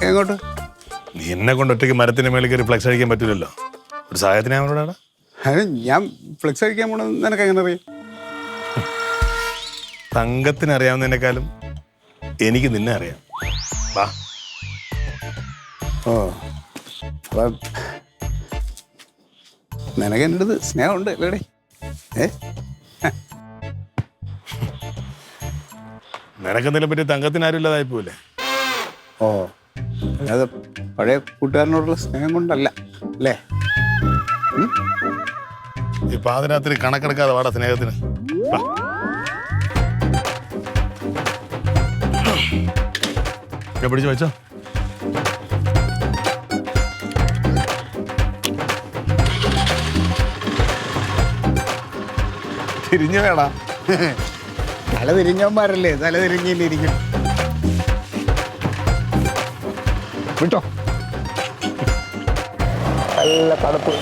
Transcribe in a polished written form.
എങ്ങോട്ട്? നീ എന്നെ കൊണ്ട് ഒറ്റയ്ക്ക് മരത്തിന് മേളിൽ കയറി ഫ്ലെക്സ് അടിക്കാൻ പറ്റില്ലല്ലോ. ഒരു സഹായത്തിന് അവനോടാണ്. ഞാൻ ഫ്ലെക്സ് അടിക്കാൻ പോണെന്ന് നിനക്ക് എങ്ങനെ അറിയാം? തങ്കത്തിന് അറിയാവുന്നതിനേക്കാളും എനിക്ക് നിന്നെ അറിയാം. വാ. ഓ, അപ്പം നിനക്ക് എൻ്റെ അടുത്ത് സ്നേഹമുണ്ട് അല്ലേടെ? നിനക്കെന്തെങ്കിലും പറ്റി തങ്കത്തിന് ആരും ഇല്ലാതായി പോവില്ലേ? ഓ, അത് പഴയ കൂട്ടുകാരനോടുള്ള സ്നേഹം കൊണ്ടല്ല അല്ലേ? ഈ പാതിരാത്രി കണക്കെടുക്കാതെ വാടാ സ്നേഹത്തിന്. പിടിച്ചു വെച്ചോ. തിരിഞ്ഞു വേടാ. തല തിരിഞ്ഞവന്മാരല്ലേ തല തിരിഞ്ഞിരിക്കും. വിട്ടോ. നല്ല തണുപ്പ്.